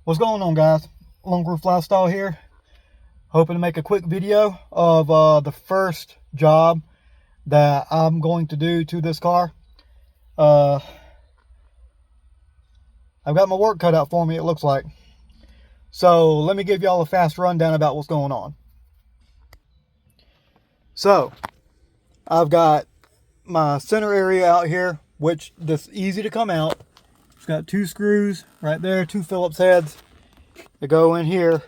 What's going on, guys? Long Roof Lifestyle here. Hoping to make a quick video of the first job that I'm going to do to this car. I've got my work cut out for me, it looks like. So let me give y'all a fast rundown about what's going on. So I've got my center area out here, which is easy to come out. It's got two screws right there, two Phillips heads that go in here.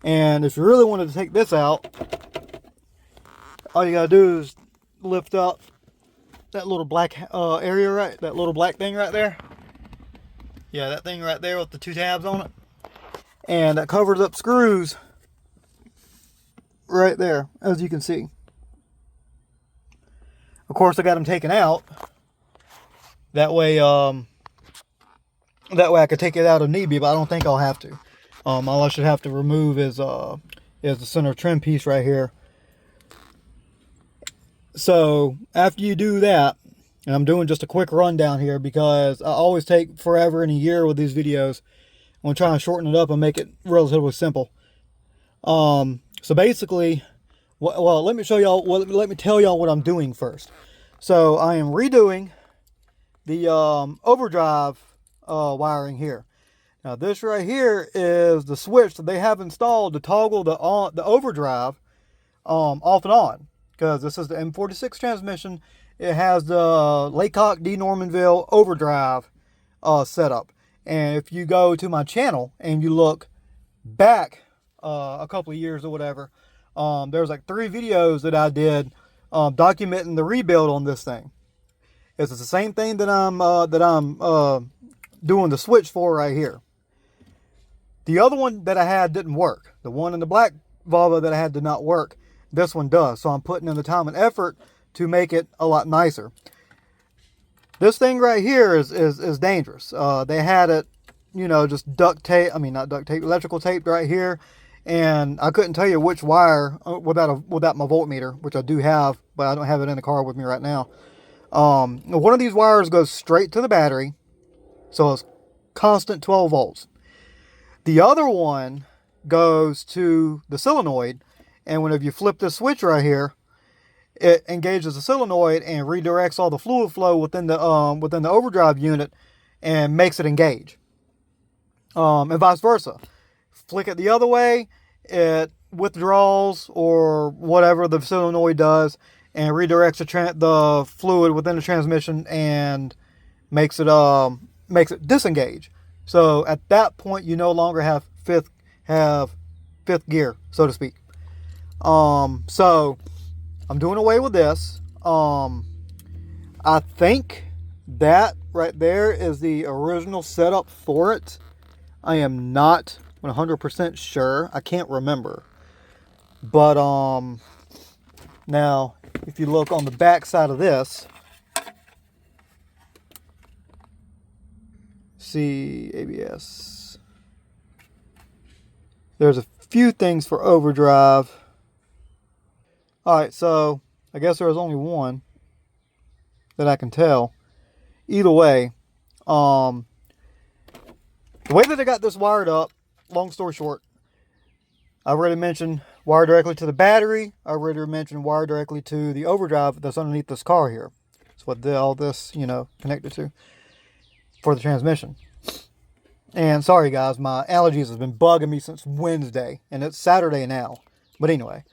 And if you really wanted to take this out, all you gotta do is lift up that little black area, right? That little black thing right there. Yeah, that thing right there with the two tabs on it. And that covers up screws right there, as you can see. Of course, I got them taken out. That way I could take it out if need be, but I don't think I'll have to. All I should have to remove is the center trim piece right here. So after you do that, and I'm doing just a quick rundown here because I always take forever and a year with these videos. I'm gonna try and shorten it up and make it relatively simple. So basically, well, let me show y'all. Let me tell y'all what I'm doing first. So I am redoing the overdrive wiring here. Now this right here is the switch that they have installed to toggle the overdrive off and on, because this is the M46 transmission. It has the Laycock D. Normanville overdrive setup. And if you go to my channel and you look back a couple of years or whatever, there's like 3 videos that I did documenting the rebuild on this thing. It's the same thing that I'm doing the switch for right here. The other one that I had didn't work. The one in the black Volvo that I had did not work. This one does. So I'm putting in the time and effort to make it a lot nicer. This thing right here is dangerous. They had it, you know, just not duct tape, electrical tape right here. And I couldn't tell you which wire without my voltmeter, which I do have, but I don't have it in the car with me right now. One of these wires goes straight to the battery, so it's constant 12 volts. The other one goes to the solenoid, and whenever you flip this switch right here, it engages the solenoid and redirects all the fluid flow within the overdrive unit and makes it engage. And vice versa. Flick it the other way, it withdraws or whatever the solenoid does and redirects the fluid within the transmission and makes it disengage. So at that point, you no longer have fifth gear, so to speak. So I'm doing away with this. I think that right there is the original setup for it. I am not 100% sure. I can't remember. But now if you look on the back side of this, see ABS. There's a few things for overdrive. Alright, so I guess there was only one that I can tell. Either way, the way that I got this wired up, long story short, I've already mentioned wire directly to the battery. I already mentioned wire directly to the overdrive that's underneath this car here. That's what all this, you know, connected to for the transmission. And sorry guys, my allergies have been bugging me since Wednesday, and it's Saturday now. But anyway,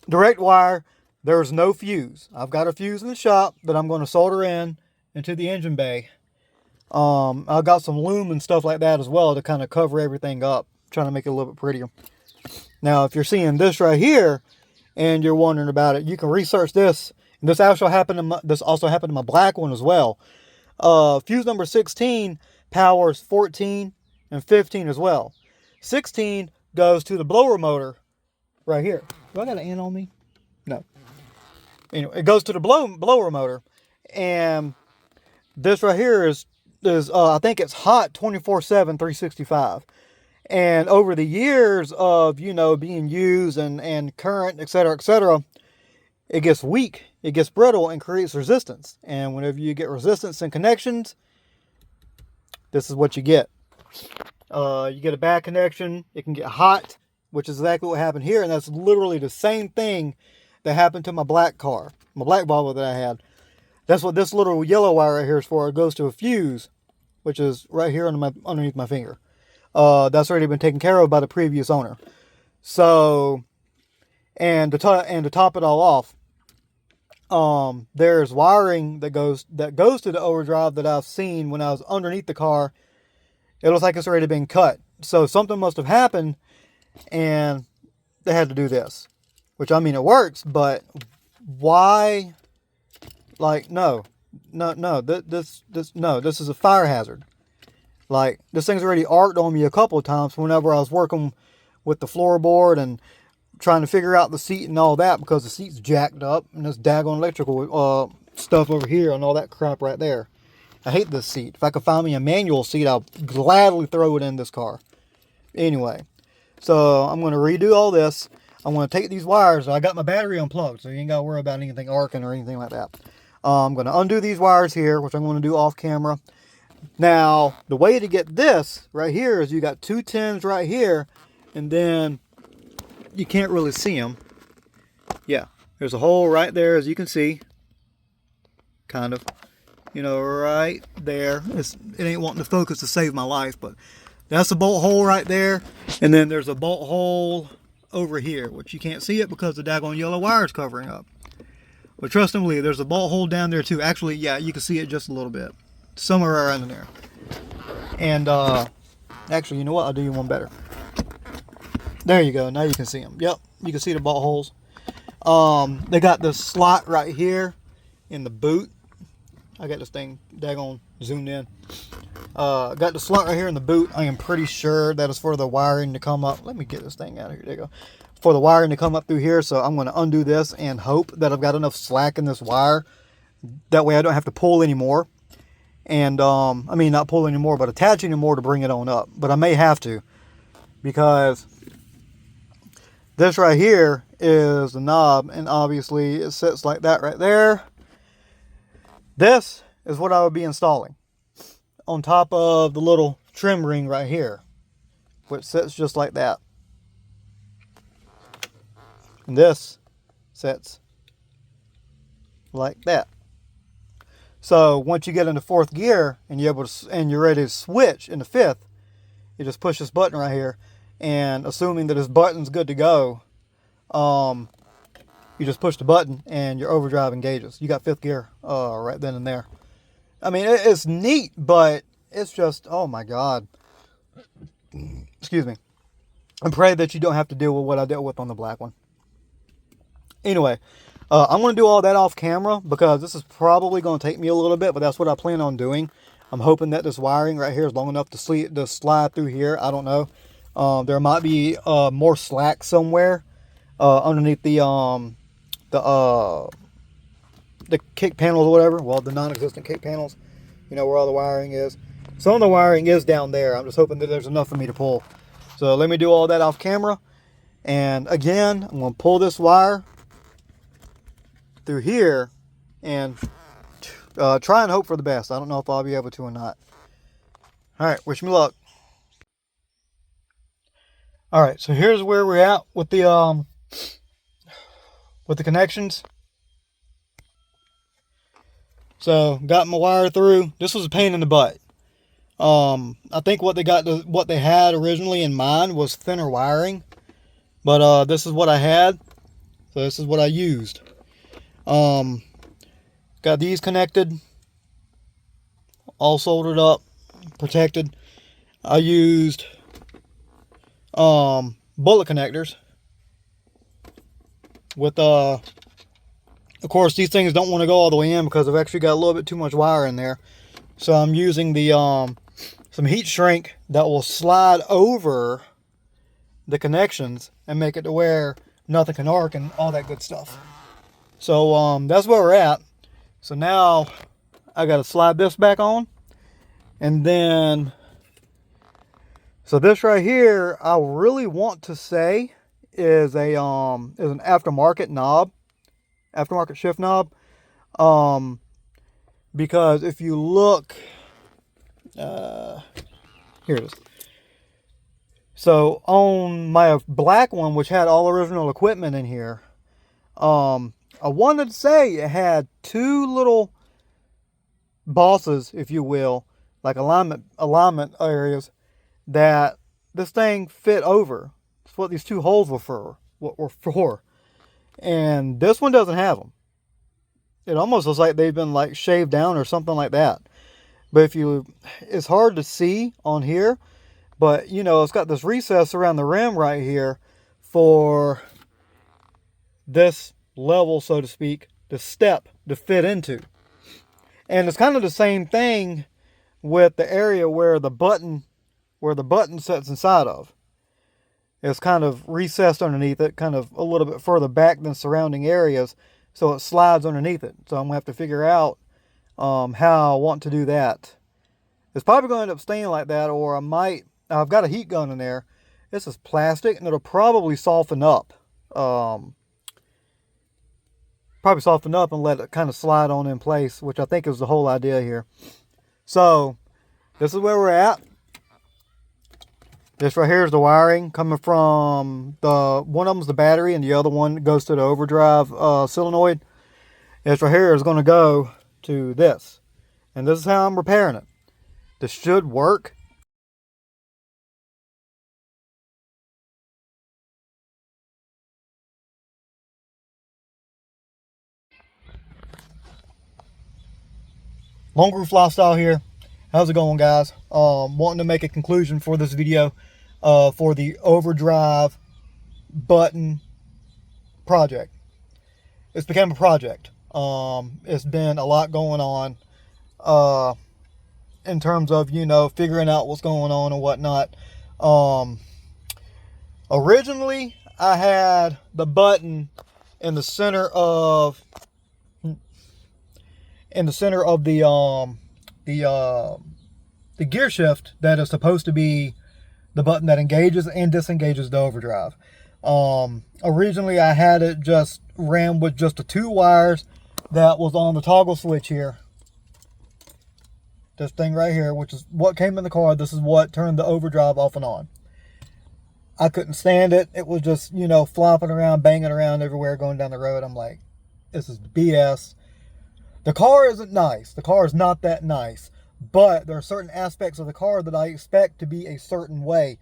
direct wire, there's no fuse. I've got a fuse in the shop that I'm going to solder into the engine bay. I've got some loom and stuff like that as well to kind of cover everything up, trying to make it a little bit prettier. Now, if you're seeing this right here and you're wondering about it, you can research this. This also happened to my black one as well. Fuse number 16 powers 14 and 15 as well. 16 goes to the blower motor right here. Do I got an N on me? No. Anyway, it goes to the blower motor, and this right here is I think it's hot 24/7, 365. And over the years of, you know, being used and current, etc., it gets weak, it gets brittle, and creates resistance. And whenever you get resistance in connections, this is what you get. You get a bad connection, it can get hot, which is exactly what happened here, and that's literally the same thing that happened to my black car, my black Volvo that I had. That's what this little yellow wire right here is for. It goes to a fuse, which is right here underneath my finger. That's already been taken care of by the previous owner. So, and to top it all off, there's wiring that goes to the overdrive that I've seen when I was underneath the car. It looks like it's already been cut. So something must have happened, and they had to do this. Which, I mean, it works, but why? Like, no, this is a fire hazard. Like, this thing's already arced on me a couple of times whenever I was working with the floorboard and trying to figure out the seat and all that, because the seat's jacked up and this daggone electrical stuff over here and all that crap right there. I hate this seat. If I could find me a manual seat, I'll gladly throw it in this car. Anyway, so I'm going to redo all this. I'm going to take these wires. I got my battery unplugged, so you ain't got to worry about anything arcing or anything like that. I'm going to undo these wires here, which I'm going to do off camera. Now, the way to get this right here is you got two tins right here, and then you can't really see them. Yeah, there's a hole right there, as you can see. Kind of. You know, right there. It ain't wanting to focus to save my life, but that's a bolt hole right there. And then there's a bolt hole over here, which you can't see it because the daggone yellow wire is covering up. But trust and believe, there's a bolt hole down there too. Actually, yeah, you can see it just a little bit. Somewhere around in there. And, actually, you know what? I'll do you one better. There you go. Now you can see them. Yep, you can see the bolt holes. They got this slot right here in the boot. I got this thing daggone zoomed in. Got the slot right here in the boot. I am pretty sure that is for the wiring to come up. Let me get this thing out of here. There you go. For the wiring to come up through here. So I'm going to undo this and hope that I've got enough slack in this wire. That way I don't have to pull anymore. And, I mean, not pull anymore, but attach anymore to bring it on up. But I may have to. Because this right here is the knob. And obviously it sits like that right there. This is what I would be installing on top of the little trim ring right here, which sits just like that. And this sits like that. So once you get into fourth gear and you're ready to switch into fifth, you just push this button right here, and assuming that this button's good to go, you just push the button and your overdrive engages. You got fifth gear right then and there. I mean, it's neat, but it's just, oh my God. Excuse me. I pray that you don't have to deal with what I dealt with on the black one. Anyway, I'm going to do all that off camera because this is probably going to take me a little bit, but that's what I plan on doing. I'm hoping that this wiring right here is long enough to slide through here. I don't know. There might be more slack somewhere underneath the kick panels or whatever. Well, the non-existent kick panels, you know, where all the wiring is. Some of the wiring is down there. I'm just hoping that there's enough for me to pull. So let me do all that off camera. And again, I'm going to pull this wire through here and try and hope for the best. I don't know if I'll be able to or not. All right, wish me luck. All right, so here's where we're at with the connections. So got my wire through. This was a pain in the butt. I think what they had originally in mind was thinner wiring, but this is what I had, so this is what I used. Got these connected, all soldered up, protected. I used bullet connectors with of course these things don't want to go all the way in because I've actually got a little bit too much wire in there. So I'm using the some heat shrink that will slide over the connections and make it to where nothing can arc and all that good stuff. So that's where we're at. So now I got to slide this back on, and then so this right here I really want to say is an aftermarket knob, aftermarket shift knob, because if you look, here it is. So on my black one, which had all original equipment in here, I wanted to say it had two little bosses, if you will, like alignment areas that this thing fit over. That's what these two holes were for. What were for. And this one doesn't have them. It almost looks like they've been like shaved down or something like that. But it's hard to see on here. But you know, it's got this recess around the rim right here for this level, so to speak, the step to fit into. And it's kind of the same thing with the area where the button sits inside of. It's kind of recessed underneath it, kind of a little bit further back than surrounding areas, so it slides underneath it. So I'm going to have to figure out how I want to do that. It's probably going to end up staying like that, or I've got a heat gun in there. This is plastic, and it'll probably soften up. Probably soften up and let it kind of slide on in place, which I think is the whole idea here. So this is where we're at. This right here is the wiring coming from one of them's the battery and the other one goes to the overdrive solenoid. This right here is going to go to this. And this is how I'm repairing it. This should work. Long Groove Lifestyle here. How's it going, guys? Wanting to make a conclusion for this video for the overdrive button project. It's become a project. It's been a lot going on in terms of, you know, figuring out what's going on and whatnot. Originally, I had the button in the center of the gear shift that is supposed to be the button that engages and disengages the overdrive. Originally I had it just ran with just the two wires that was on the toggle switch here. This thing right here, which is what came in the car. This is what turned the overdrive off and on. I couldn't stand it. It was just, you know, flopping around, banging around everywhere going down the road. I'm like, this is BS. The car isn't nice. The car is not that nice. But there are certain aspects of the car that I expect to be a certain way.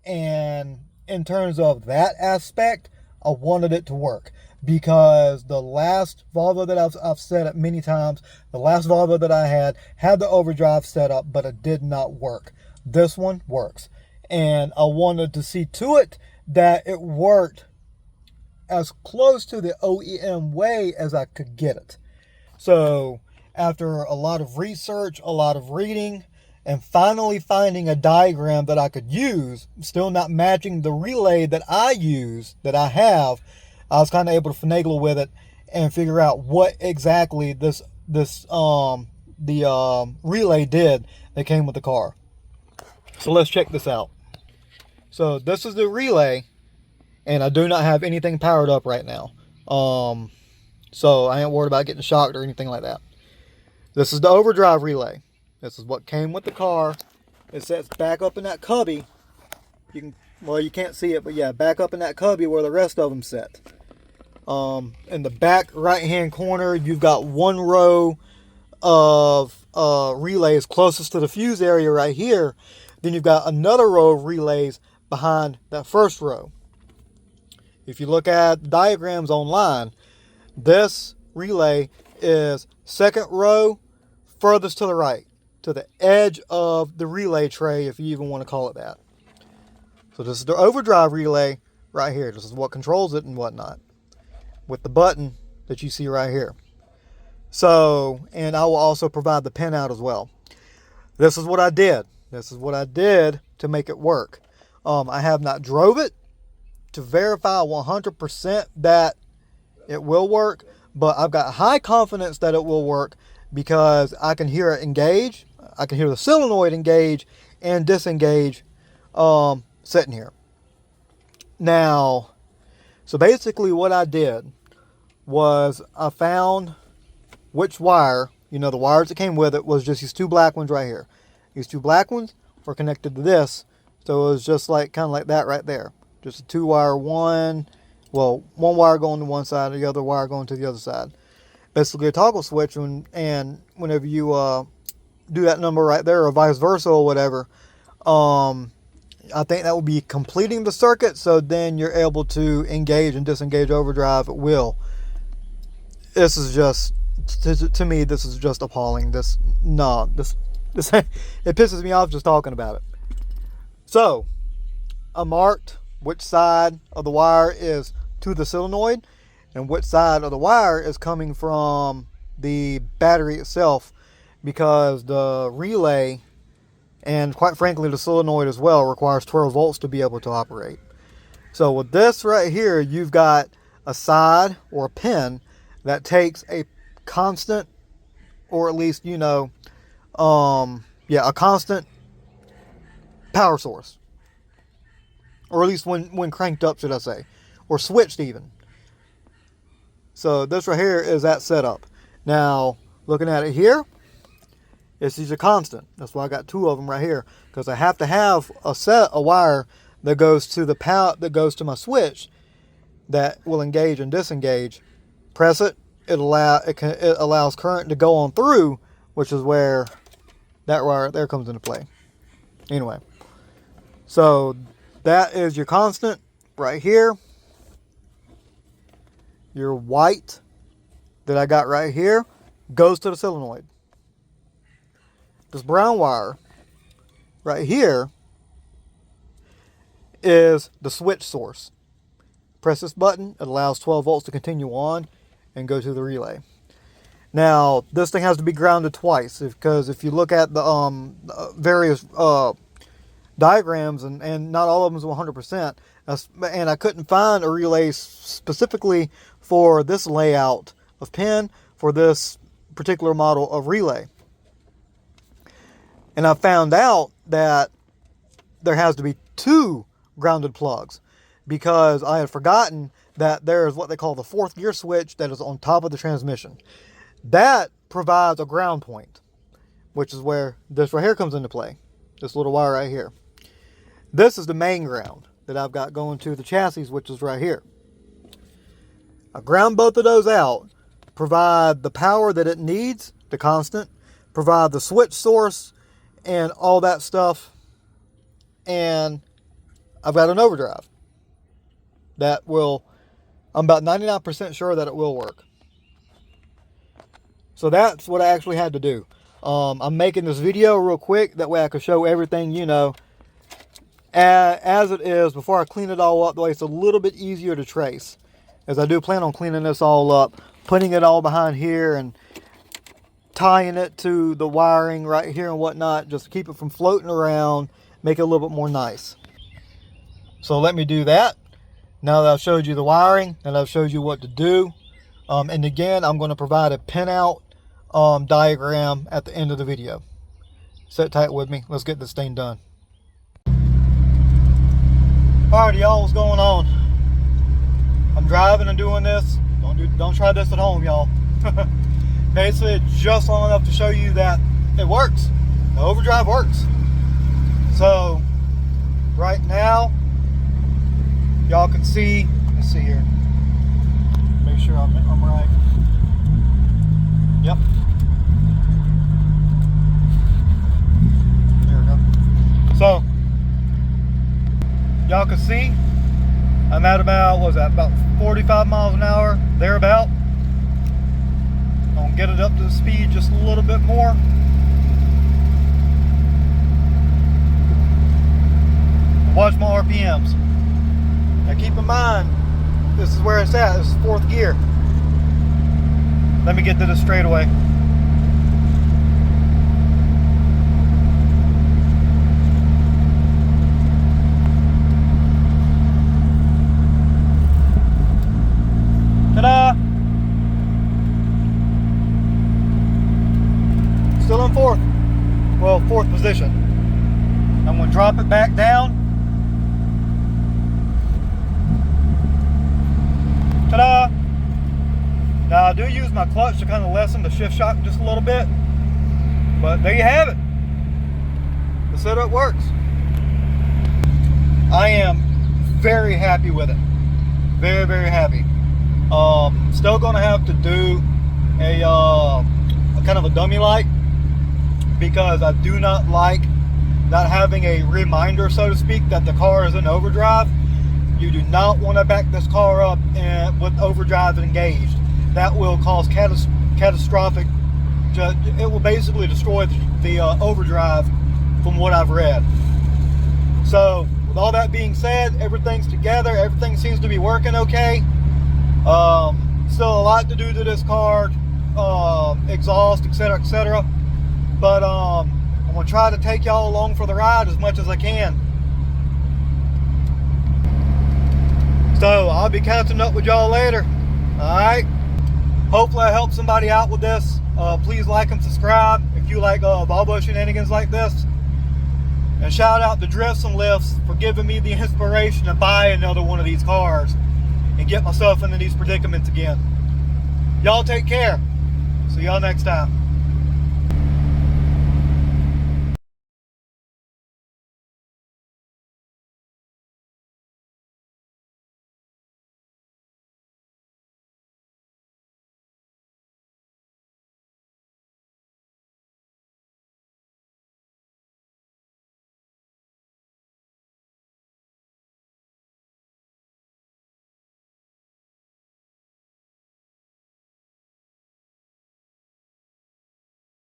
And in terms of that aspect, I wanted it to work. Because the last Volvo that I've said it many times, the last Volvo that I had the overdrive set up, but it did not work. This one works. And I wanted to see to it that it worked as close to the OEM way as I could get it. So after a lot of research, a lot of reading, and finally finding a diagram that I could use, still not matching the relay that I use, that I have, I was kind of able to finagle with it and figure out what exactly the relay did that came with the car. So let's check this out. So this is the relay, and I do not have anything powered up right now. So I ain't worried about getting shocked or anything like that. This is the overdrive relay. This is what came with the car. It sets back up in that cubby. You can't see it, but yeah, back up in that cubby where the rest of them sit. In the back right hand corner, you've got one row of relays closest to the fuse area right here. Then you've got another row of relays behind that first row. If you look at diagrams online, this relay is second row furthest to the right, to the edge of the relay tray, if you even want to call it that. So this is the overdrive relay right here. This is what controls it and whatnot, with the button that you see right here. So, and I will also provide the pinout as well. This is what I did. This is what I did to make it work. I have not drove it to verify 100% that it will work, but I've got high confidence that it will work because I can hear it engage. I can hear the solenoid engage and disengage sitting here. Now, so basically what I did was I found which wire, the wires that came with it was just these two black ones right here. These two black ones were connected to this So it was just like kind of like that right there. Just a 2-wire one wire going to one side, the other wire going to the other side. Basically a toggle switch, and whenever you do that number right there, or vice versa, or whatever, I think that will be completing the circuit. So then you're able to engage and disengage overdrive at will. This is just, to me, this is just appalling. This it pisses me off just talking about it. So I marked which side of the wire is to the solenoid and which side of the wire is coming from the battery itself, because the relay, and quite frankly the solenoid as well, requires 12 volts to be able to operate. So with this right here, you've got a side or a pin that takes a constant, or at least, a constant power source, or at least when cranked up, should I say, or switched even. So this right here is that setup. Now looking at it here, this is a constant. That's why I got two of them right here, because I have to have a wire that goes to the that goes to my switch that will engage and disengage. Press it, it allows current to go on through, which is where that wire right there comes into play. Anyway, so that is your constant right here. Your white that I got right here goes to the solenoid. This brown wire right here is the switch source. Press this button, it allows 12 volts to continue on and go to the relay. Now this thing has to be grounded twice, because if you look at the various diagrams, and not all of them is 100%, and I couldn't find a relay specifically for this layout of pin for this particular model of relay. And I found out that there has to be two grounded plugs, because I had forgotten that there is what they call the fourth gear switch that is on top of the transmission. That provides a ground point, which is where this right here comes into play. This little wire right here. This is the main ground that I've got going to the chassis, which is right here. I ground both of those out, provide the power that it needs, the constant, provide the switch source and all that stuff, and I've got an overdrive that will, I'm about 99% sure that it will work. So that's what I actually had to do. I'm making this video real quick, that way I can show everything, as it is, before I clean it all up, the way it's a little bit easier to trace, as I do plan on cleaning this all up, putting it all behind here and tying it to the wiring right here and whatnot, just to keep it from floating around, make it a little bit more nice. So let me do that. Now that I've showed you the wiring and I've showed you what to do, and again, I'm going to provide a pinout diagram at the end of the video. Sit tight with me. Let's get this thing done. Alright, y'all, what's going on? I'm driving and doing this. Don't try this at home, y'all. Basically, just long enough to show you that it works. The overdrive works. So right now, y'all can see. Let's see here. Make sure I'm right. Yep. There we go. So y'all can see I'm at about, what was that, about 45 miles an hour, thereabout. I'm gonna get it up to the speed just a little bit more. Watch my RPMs. Now keep in mind, this is where it's at. This is fourth gear. Let me get to this straightaway. Ta-da! Still in fourth. Well, fourth position. I'm going to drop it back down. Ta-da! Now I do use my clutch to kind of lessen the shift shock just a little bit. But there you have it. The setup works. I am very happy with it. Very, very happy. Still gonna have to do a kind of a dummy light, because I do not like not having a reminder, so to speak, that the car is in overdrive. You do not want to back this car up with overdrive engaged. That will cause catastrophic. It will basically destroy the overdrive, from what I've read. So with all that being said, everything's together. Everything seems to be working okay. Still a lot to do to this car, exhaust, etc., etc. But I'm gonna try to take y'all along for the ride as much as I can. So I'll be catching up with y'all later. All right. Hopefully I helped somebody out with this. Please like and subscribe if you like Volvo shenanigans like this. And shout out to Drifts and Lifts for giving me the inspiration to buy another one of these cars and get myself into these predicaments again. Y'all take care. See y'all next time.